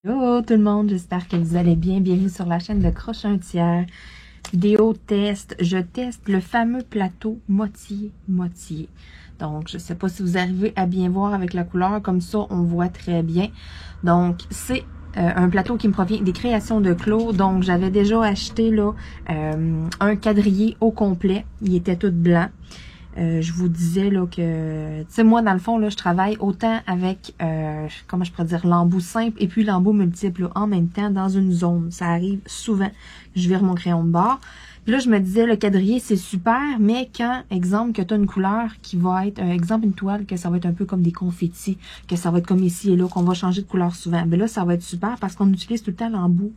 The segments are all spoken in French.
Hello tout le monde, j'espère que vous allez bien. Bienvenue sur la chaîne de Crochet un tiers. Vidéo test. Je teste le fameux plateau moitié-moitié. Donc, je ne sais pas si vous arrivez à bien voir avec la couleur. Comme ça, on voit très bien. Donc, c'est un plateau qui me provient des créations de Claude. Donc, j'avais déjà acheté là un quadrillé au complet. Il était tout blanc. Je vous disais là que, tu sais, moi, dans le fond, là, je travaille autant avec, comment je pourrais dire, l'embout simple et puis l'embout multiple là, en même temps dans une zone. Ça arrive souvent. Je vire mon crayon de bord. Puis là, je me disais, le quadrillé, c'est super, mais quand, exemple, que tu as une couleur qui va être, exemple, une toile, que ça va être un peu comme des confettis, que ça va être comme ici et là, qu'on va changer de couleur souvent. Ben là, ça va être super parce qu'on utilise tout le temps l'embout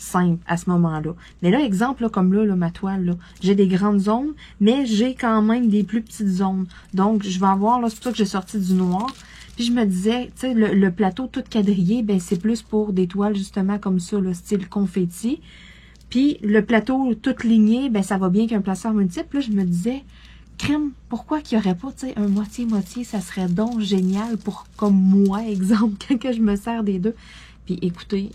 simple à ce moment-là. Mais là, exemple, là, comme là, ma toile, là, j'ai des grandes zones, mais j'ai quand même des plus petites zones. Donc, je vais avoir, là, c'est pour ça que j'ai sorti du noir. Puis je me disais, tu sais, le plateau tout quadrillé, ben c'est plus pour des toiles justement comme ça, là, style confetti. Puis le plateau tout ligné, ben ça va bien qu'un placeur multiple. Là, je me disais, crème, pourquoi qu'il n'y aurait pas, tu sais, un moitié-moitié, ça serait donc génial pour, comme moi, exemple, quand je me sers des deux. Puis écoutez,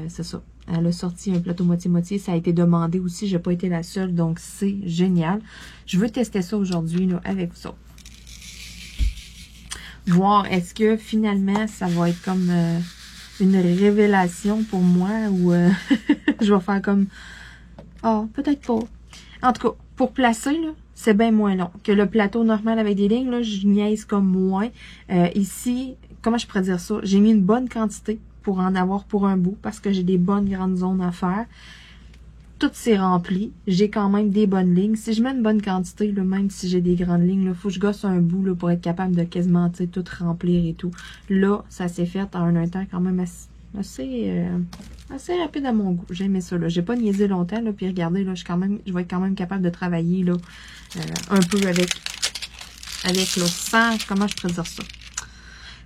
c'est ça. Elle a sorti un plateau moitié-moitié. Ça a été demandé aussi. Je n'ai pas été la seule. Donc, c'est génial. Je veux tester ça aujourd'hui avec vous autres. Voir est-ce que finalement, ça va être comme une révélation pour moi ou je vais faire comme... Ah, peut-être pas. En tout cas, pour placer, là, c'est bien moins long que le plateau normal avec des lignes. Là, je niaise comme moins. Ici, comment je pourrais dire ça? J'ai mis une bonne quantité pour en avoir pour un bout, parce que j'ai des bonnes grandes zones à faire. Tout c'est rempli. J'ai quand même des bonnes lignes. Si je mets une bonne quantité, là, même si j'ai des grandes lignes, il faut que je gosse un bout là, pour être capable de quasiment tout remplir et tout. Là, ça s'est fait en un temps quand même assez rapide à mon goût. J'ai aimé ça. J'ai pas niaisé longtemps, là, puis regardez, là, je vais être quand même capable de travailler là, un peu avec là, sans, comment je pourrais dire ça?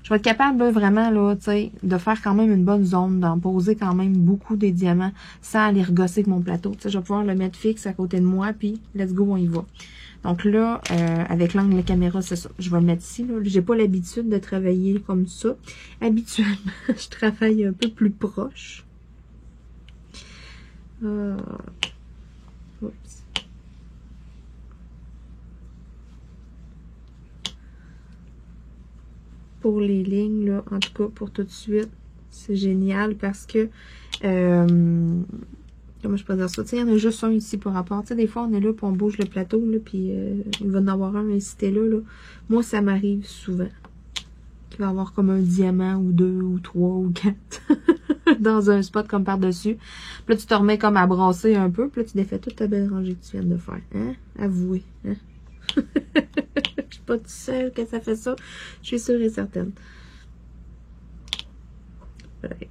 Je vais être capable là, vraiment là, de faire quand même une bonne zone, d'en poser quand même beaucoup des diamants sans aller regosser avec mon plateau. Je vais pouvoir le mettre fixe à côté de moi, puis let's go, on y va. Donc là, avec l'angle de caméra, c'est ça. Je vais le mettre ici. J'ai pas l'habitude de travailler comme ça. Habituellement, je travaille un peu plus proche. Oups. Pour les lignes, là, en tout cas, pour tout de suite, c'est génial parce que, comment je peux dire ça? Il y en a juste un ici par rapport. Tu sais, des fois, on est là, puis on bouge le plateau, là, puis il va en avoir un incité là. Moi, ça m'arrive souvent qu'il va y avoir comme un diamant ou deux ou trois ou quatre dans un spot comme par-dessus. Puis là, tu te remets comme à brasser un peu, puis là, tu défais toute ta belle rangée que tu viens de faire. Hein? Avouez, hein? Je suis pas toute seule que ça fait ça. Je suis sûre et certaine. Ouais.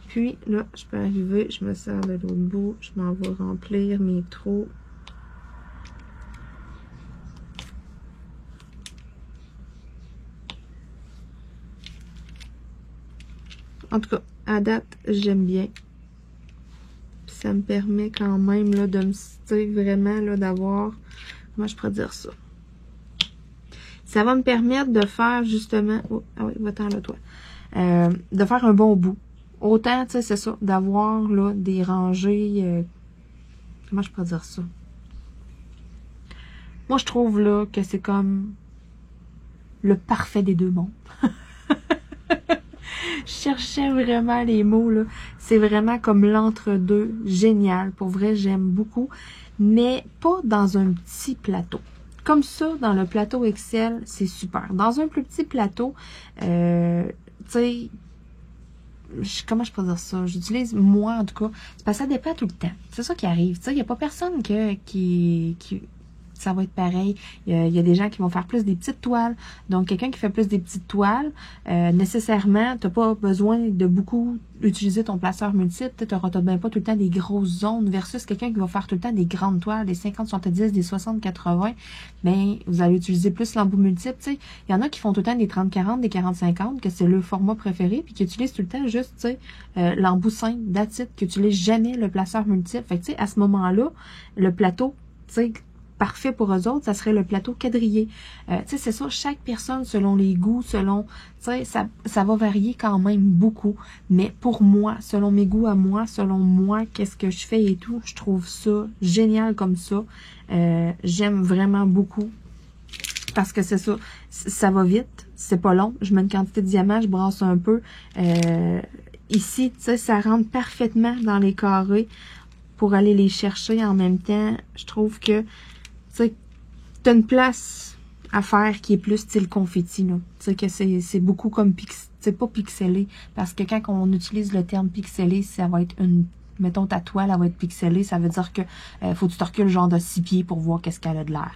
Puis là, je peux arriver, je me sers de l'autre bout, je m'en vais remplir mes trous. En tout cas, à date, j'aime bien. Puis ça me permet quand même là, de me citer vraiment là, d'avoir, comment je pourrais dire ça? Ça va me permettre de faire justement, oh, ah oui, va-t'en là toi, de faire un bon bout. Autant, tu sais, c'est ça, d'avoir là des rangées, comment je pourrais dire ça? Moi, je trouve là que c'est comme le parfait des deux mondes. Je cherchais vraiment les mots, là. C'est vraiment comme l'entre-deux. Génial. Pour vrai, j'aime beaucoup. Mais pas dans un petit plateau. Comme ça, dans le plateau Excel, c'est super. Dans un plus petit plateau, tu sais, comment je peux dire ça? J'utilise, moi, en tout cas, c'est parce que ça dépend tout le temps. C'est ça qui arrive. Tu sais, il n'y a pas personne qui ça va être pareil. Il y a des gens qui vont faire plus des petites toiles. Donc, quelqu'un qui fait plus des petites toiles, nécessairement, tu n'as pas besoin de beaucoup utiliser ton placeur multiple. Tu n'auras bien pas tout le temps des grosses zones versus quelqu'un qui va faire tout le temps des grandes toiles, des 50-70, des 60-80. Bien, vous allez utiliser plus l'embout multiple. Tu sais, il y en a qui font tout le temps des 30-40, des 40-50, que c'est le format préféré, puis qui utilisent tout le temps juste, tu sais, l'embout simple, that's it, qui n'utilisent jamais le placeur multiple. Fait que, tu sais, à ce moment-là, le plateau, tu sais, parfait pour eux autres, ça serait le plateau quadrillé. Tu sais, c'est ça, chaque personne, selon les goûts, selon, tu sais, ça va varier quand même beaucoup. Mais pour moi, selon mes goûts à moi, selon moi, qu'est-ce que je fais et tout, je trouve ça génial comme ça. J'aime vraiment beaucoup. Parce que c'est ça, ça va vite, c'est pas long. Je mets une quantité de diamants, je brasse un peu. Ici, tu sais, ça rentre parfaitement dans les carrés pour aller les chercher en même temps. Je trouve que, tu sais, t'as une place à faire qui est plus style confetti, là. Tu sais, que c'est beaucoup comme c'est pas pixelé. Parce que quand on utilise le terme pixelé, ça va être mettons ta toile, elle va être pixelée, ça veut dire que faut que tu te recules genre de 6 pieds pour voir qu'est-ce qu'elle a de l'air.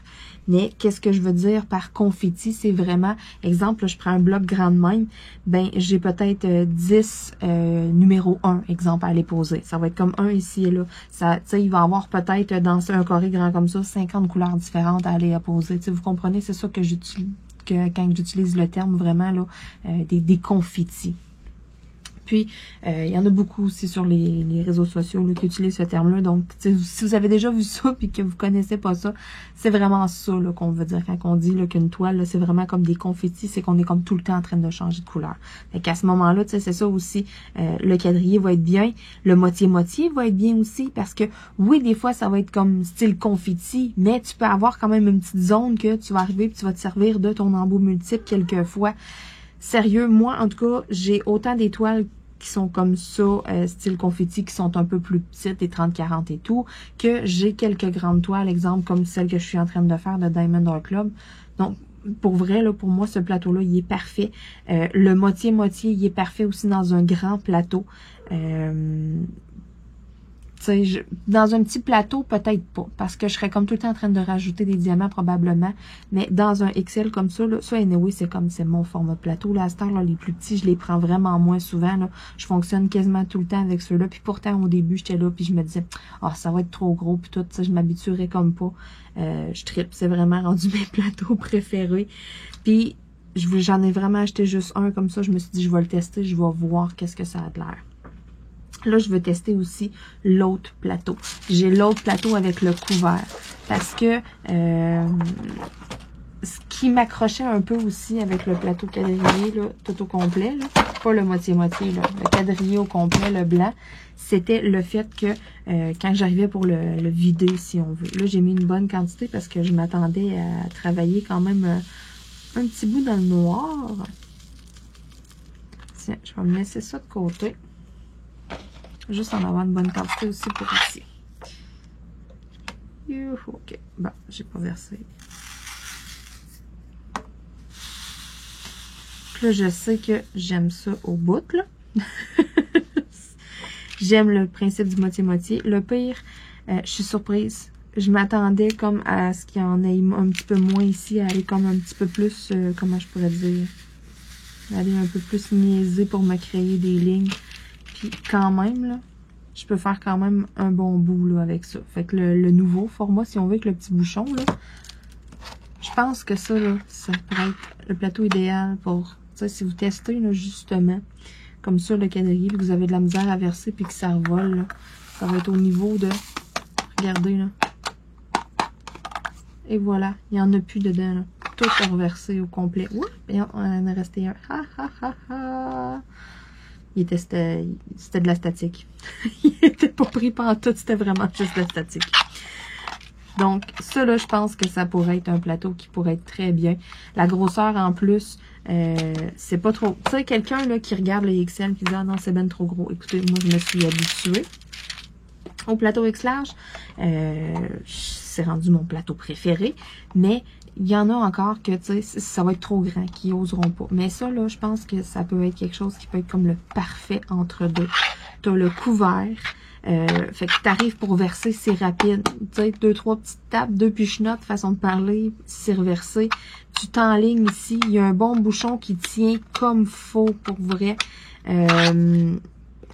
Mais qu'est-ce que je veux dire par confetti, c'est vraiment, exemple, là, je prends un bloc grande même, ben j'ai peut-être 10 numéro 1, exemple, à aller poser. Ça va être comme un ici et là. Ça, tu sais, il va y avoir peut-être dans un carré grand comme ça, 50 couleurs différentes à aller poser. Tu sais, vous comprenez, c'est ça que j'utilise, quand j'utilise le terme vraiment, là, des confettis. Puis, il y en a beaucoup aussi sur les réseaux sociaux là, qui utilisent ce terme-là. Donc, si vous avez déjà vu ça puis que vous connaissez pas ça, c'est vraiment ça qu'on veut dire quand on dit qu'une toile, c'est vraiment comme des confettis, c'est qu'on est comme tout le temps en train de changer de couleur. Fait qu'à ce moment-là, c'est ça aussi, le quadrillé va être bien, le moitié-moitié va être bien aussi parce que, oui, des fois, ça va être comme style confetti, mais tu peux avoir quand même une petite zone que tu vas arriver puis tu vas te servir de ton embout multiple quelquefois. Sérieux, moi, en tout cas, j'ai autant d'étoiles qui sont comme ça, style confetti, qui sont un peu plus petites, des 30-40 et tout, que j'ai quelques grandes toiles, exemple, comme celle que je suis en train de faire de Diamond Art Club. Donc, pour vrai, là, pour moi, ce plateau-là, il est parfait. Le moitié-moitié, il est parfait aussi dans un grand plateau. Dans un petit plateau, peut-être pas, parce que je serais comme tout le temps en train de rajouter des diamants probablement, mais dans un XL comme ça, là, ça, anyway, c'est mon format de plateau. Là, à cette heure, là, les plus petits, je les prends vraiment moins souvent, là. Je fonctionne quasiment tout le temps avec ceux-là, puis pourtant, au début, j'étais là, puis je me disais, ça va être trop gros, puis tout, ça, je m'habituerais comme pas. Je trippe, c'est vraiment rendu mes plateaux préférés. Puis, j'en ai vraiment acheté juste un comme ça, je me suis dit, je vais le tester, je vais voir qu'est-ce que ça a de l'air. Là, je veux tester aussi l'autre plateau. J'ai l'autre plateau avec le couvert. Parce que ce qui m'accrochait un peu aussi avec le plateau quadrillé, là, tout au complet, là, pas le moitié-moitié, là, le quadrillé au complet, le blanc, c'était le fait que quand j'arrivais pour le vider, si on veut. Là, j'ai mis une bonne quantité parce que je m'attendais à travailler quand même un petit bout dans le noir. Tiens, je vais me laisser ça de côté. Juste en avoir une bonne quantité aussi pour ici. Ok. Bon, j'ai pas versé. Là, je sais que j'aime ça au bout, là. J'aime le principe du moitié-moitié. Le pire, je suis surprise. Je m'attendais comme à ce qu'il y en ait un petit peu moins ici, à aller comme un petit peu plus, comment je pourrais dire, aller un peu plus niaiser pour me créer des lignes. Puis quand même, là, je peux faire quand même un bon bout là, avec ça. Fait que le nouveau format, si on veut, avec le petit bouchon, là, je pense que ça, là, ça pourrait être le plateau idéal pour, tu sais, si vous testez, là, justement, comme ça, le quadrillé, puis que vous avez de la misère à verser, puis que ça revole, là, ça va être au niveau de, regardez, là. Et voilà, il n'y en a plus dedans, là. Tout est reversé au complet. Ouh, et on en a resté un. Ha, ha, ha, ha. C'était de la statique. Il était pas pris par tout, c'était vraiment juste de la statique. Donc, ça là, je pense que ça pourrait être un plateau qui pourrait être très bien. La grosseur en plus, c'est pas trop... Tu sais, quelqu'un là qui regarde le XL qui dit « Ah non, c'est ben trop gros ». Écoutez, moi, je me suis habituée au plateau X large. C'est rendu mon plateau préféré, mais... Il y en a encore que, tu sais, ça va être trop grand, qui oseront pas. Mais ça, là, je pense que ça peut être quelque chose qui peut être comme le parfait entre deux. Tu as le couvert, fait que tu arrives pour verser, c'est rapide. Tu sais, 2-3 petites tapes, 2 pichenottes, façon de parler, c'est reversé. Tu t'enlignes ici, il y a un bon bouchon qui tient comme faux pour vrai.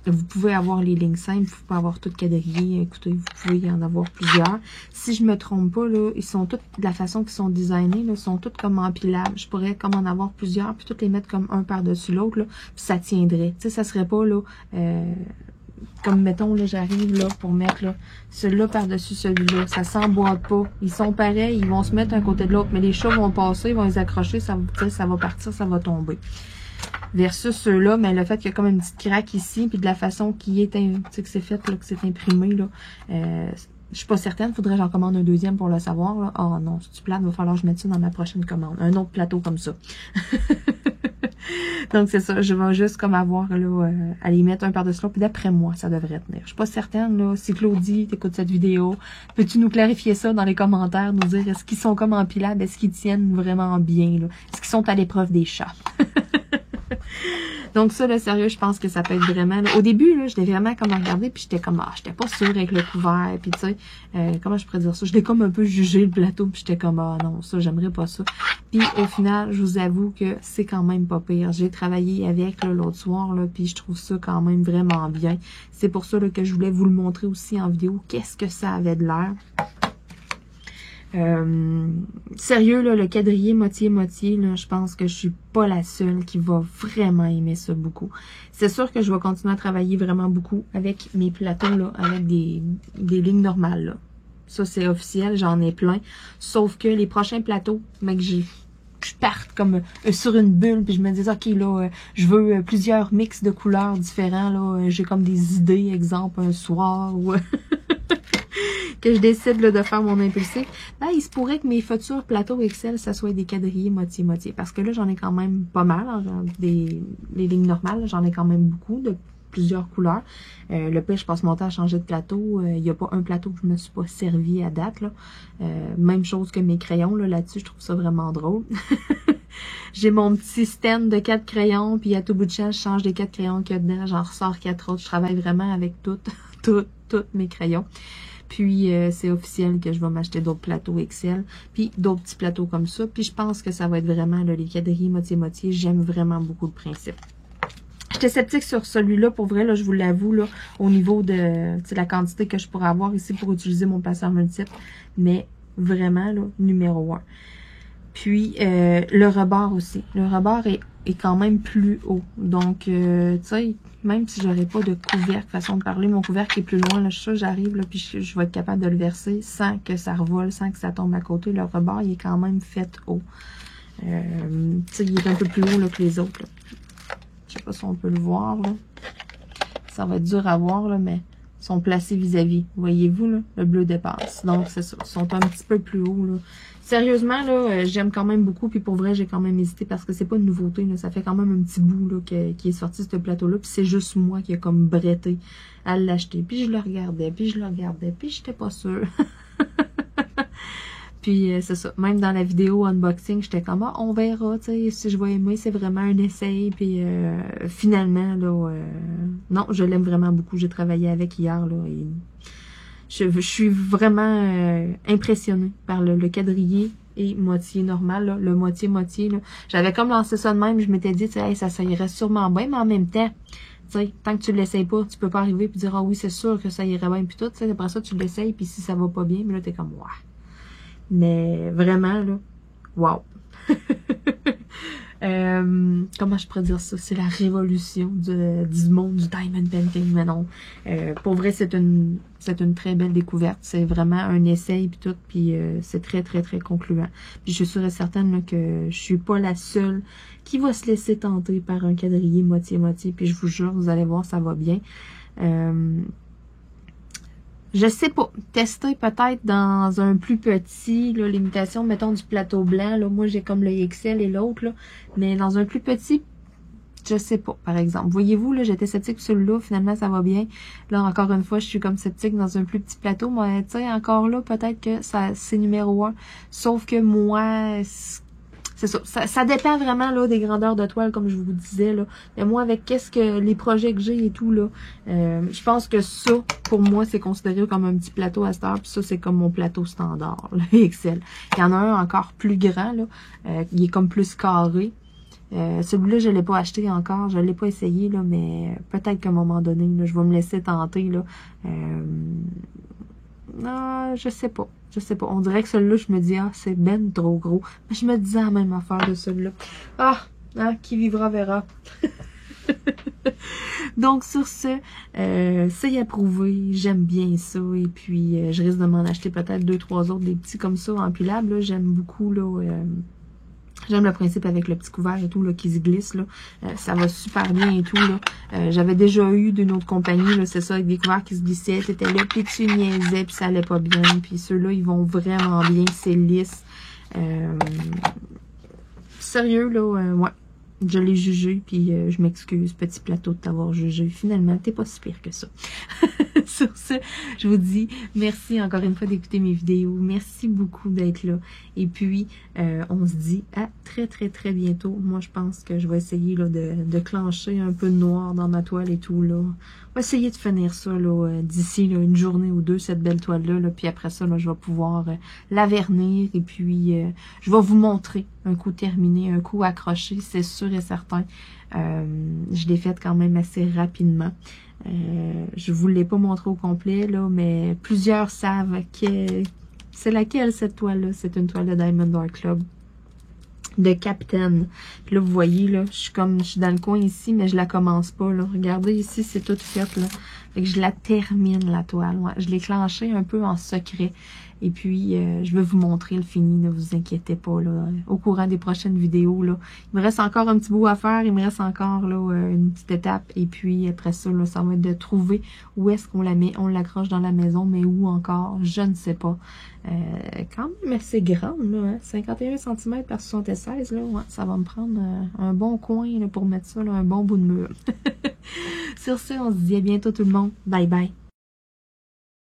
Vous pouvez avoir les lignes simples, vous pouvez avoir tout quadrillé. Écoutez, vous pouvez y en avoir plusieurs. Si je me trompe pas, là, ils sont tous, de la façon qu'ils sont designés, là, sont tous comme empilables. Je pourrais comme en avoir plusieurs, puis toutes les mettre comme un par-dessus l'autre, là, puis ça tiendrait. Tu sais, ça serait pas, là, comme mettons, là, j'arrive là pour mettre là, celui-là par-dessus celui-là. Ça s'emboîte pas. Ils sont pareils, ils vont se mettre un côté de l'autre, mais les chats vont passer, ils vont les accrocher, ça va partir, ça va tomber. Versus ceux-là, mais le fait qu'il y a comme une petite craque ici, puis de la façon qui est, que c'est fait, là, que c'est imprimé, là, je suis pas certaine, faudrait que j'en commande un deuxième pour le savoir, là. Oh non, c'est du plat, il va falloir que je mette ça dans ma prochaine commande. Un autre plateau comme ça. Donc, c'est ça, je vais juste comme avoir, là, à les mettre un par-dessus l'autre, puis d'après moi, ça devrait tenir. Je suis pas certaine, là, si Claudie t'écoute cette vidéo, peux-tu nous clarifier ça dans les commentaires, nous dire est-ce qu'ils sont comme empilables, est-ce qu'ils tiennent vraiment bien, là, est-ce qu'ils sont à l'épreuve des chats? Donc ça, là, sérieux, je pense que ça peut être vraiment... Là, au début, là, je l'ai vraiment comme regardé, puis j'étais comme, j'étais pas sûre avec le couvert, puis tu sais, comment je pourrais dire ça? Je l'ai comme un peu jugé, le plateau, puis j'étais comme, non, ça, j'aimerais pas ça. Puis au final, je vous avoue que c'est quand même pas pire. J'ai travaillé avec l'autre soir, là, puis je trouve ça quand même vraiment bien. C'est pour ça là, que je voulais vous le montrer aussi en vidéo, qu'est-ce que ça avait de l'air. Sérieux, là, le quadrillé moitié-moitié, là, je pense que je suis pas la seule qui va vraiment aimer ça beaucoup. C'est sûr que je vais continuer à travailler vraiment beaucoup avec mes plateaux, là, avec des lignes normales, là. Ça, c'est officiel, j'en ai plein. Sauf que les prochains plateaux, mais que je parte comme sur une bulle, puis je me dis, OK, là, je veux plusieurs mix de couleurs différents, là. J'ai comme des idées, exemple, un soir, ou... que je décide là, de faire mon impulsif, ben, il se pourrait que mes futurs plateaux Excel, ça soit des quadrillés moitié-moitié. Parce que là, j'en ai quand même pas mal. Hein, les lignes normales, j'en ai quand même beaucoup de plusieurs couleurs. Le pire, je passe mon temps à changer de plateau. Il n'y a pas un plateau que je me suis pas servi à date. Là. Même chose que mes crayons. Là-dessus, je trouve ça vraiment drôle. J'ai mon petit stand de 4 crayons, puis à tout bout de champ, je change les 4 crayons qu'il y a dedans. J'en ressors 4 autres. Je travaille vraiment avec tous mes crayons. Puis, c'est officiel que je vais m'acheter d'autres plateaux Excel, puis d'autres petits plateaux comme ça. Puis, je pense que ça va être vraiment là, les quadrilles moitié-moitié. J'aime vraiment beaucoup le principe. J'étais sceptique sur celui-là, pour vrai, là, je vous l'avoue, là, au niveau de la quantité que je pourrais avoir ici pour utiliser mon placeur multiple. Mais vraiment, là, numéro 1. Puis, le rebord aussi. Le rebord est quand même plus haut. Donc, tu sais, même si j'aurais pas de couvercle, façon de parler, mon couvercle est plus loin, là, je suis sûre, j'arrive, là, puis je vais être capable de le verser sans que ça revole, sans que ça tombe à côté. Le rebord, il est quand même fait haut. Tu sais, il est un peu plus haut là, que les autres. Là. Je sais pas si on peut le voir, là. Ça va être dur à voir, là, mais ils sont placés vis-à-vis. Voyez-vous, là, le bleu dépasse. Donc, c'est ça. Ils sont un petit peu plus hauts, là. Sérieusement, là, j'aime quand même beaucoup. Puis pour vrai, j'ai quand même hésité parce que c'est pas une nouveauté. Là, ça fait quand même un petit bout là, qui est sorti ce plateau-là. Puis c'est juste moi qui ai comme bretté à l'acheter. Puis je le regardais, puis j'étais pas sûre. Puis c'est ça. Même dans la vidéo unboxing, j'étais comme, on verra, tu sais, si je vais aimer, c'est vraiment un essai. Puis finalement, là, non, je l'aime vraiment beaucoup. J'ai travaillé avec hier, là, et je suis vraiment impressionnée par le quadrillé et moitié normal, là, le moitié-moitié. J'avais comme lancé ça de même, je m'étais dit, hey, ça irait sûrement bien, mais en même temps, t'sais, tant que tu l'essayes pas, tu peux pas arriver et dire, ah oui, c'est sûr que ça irait bien, puis tout. Après ça, tu l'essayes, puis si ça va pas bien, mais là, t'es comme, ouais. Mais vraiment, là, wow. Comment je pourrais dire ça? C'est la révolution du monde du diamond painting, mais non. Pour vrai, c'est une très belle découverte. C'est vraiment un essai puis tout, puis c'est très, très, très concluant. Puis je suis sûre et certaine là, que je suis pas la seule qui va se laisser tenter par un quadrillé moitié-moitié, puis je vous jure, vous allez voir, ça va bien. Je sais pas, tester peut-être dans un plus petit, là, l'imitation, mettons, du plateau blanc, là, moi j'ai comme le XL et l'autre, là, mais dans un plus petit, je sais pas, par exemple. Voyez-vous, là, j'étais sceptique sur celui-là, finalement ça va bien. Là, encore une fois, je suis comme sceptique dans un plus petit plateau, mais tu sais, encore là, peut-être que ça c'est numéro 1. Sauf que moi, c'est ça. Ça dépend vraiment là des grandeurs de toile, comme je vous disais là. Mais moi, avec les projets que j'ai et tout là, je pense que ça, pour moi, c'est considéré comme un petit plateau à cette heure. Puis ça, c'est comme mon plateau standard, le XL. Il y en a un encore plus grand là, il est comme plus carré. Celui-là, je l'ai pas acheté encore, je l'ai pas essayé là, mais peut-être qu'à un moment donné, là, je vais me laisser tenter là. Non, je sais pas. Je sais pas. On dirait que celui-là, je me dis, c'est ben trop gros. Mais je me disais la même affaire de celui-là. Qui vivra verra. Donc, sur ce, c'est approuvé. J'aime bien ça. Et puis, je risque de m'en acheter peut-être 2-3 autres, des petits comme ça, empilables. J'aime beaucoup, là. J'aime le principe avec le petit couvert et tout, là, qui se glisse, là. Ça va super bien et tout, là. J'avais déjà eu d'une autre compagnie, là, c'est ça, avec des couverts qui se glissaient. T'étais là, puis tu niaisais, puis ça allait pas bien. Puis ceux-là, ils vont vraiment bien, c'est lisse. Sérieux, là, ouais. Je l'ai jugé, puis je m'excuse, petit plateau, de t'avoir jugé. Finalement, t'es pas si pire que ça. Sur ce, je vous dis merci encore une fois d'écouter mes vidéos. Merci beaucoup d'être là. Et puis, on se dit à très bientôt. Moi, je pense que je vais essayer là, de clencher un peu de noir dans ma toile et tout. Là. On va essayer de finir ça là, d'ici une journée ou deux, cette belle toile-là. Là, puis après ça, là, je vais pouvoir la vernir. Et puis, je vais vous montrer un coup terminé, un coup accroché, c'est sûr et certain. Je l'ai faite quand même assez rapidement. Je vous l'ai pas montré au complet, là, mais plusieurs savent que c'est laquelle cette toile-là. C'est une toile de Diamond Art Club de Captain. Puis là, vous voyez, là, je suis dans le coin ici, mais je la commence pas, là. Regardez ici, c'est tout fait, là. Fait que je la termine, la toile. Ouais. Je l'ai clenchée un peu en secret. Et puis, je vais vous montrer le fini, ne vous inquiétez pas, là. Au courant des prochaines vidéos, là. Il me reste encore un petit bout à faire. Il me reste encore, là, une petite étape. Et puis, après ça, là, ça va être de trouver où est-ce qu'on la met. On l'accroche dans la maison, mais où encore? Je ne sais pas. Quand même assez grande, là, hein? 51 cm par 76, là. Ouais, ça va me prendre un bon coin, là, pour mettre ça, là, un bon bout de mur. Sur ce, on se dit à bientôt tout le monde. Bye bye.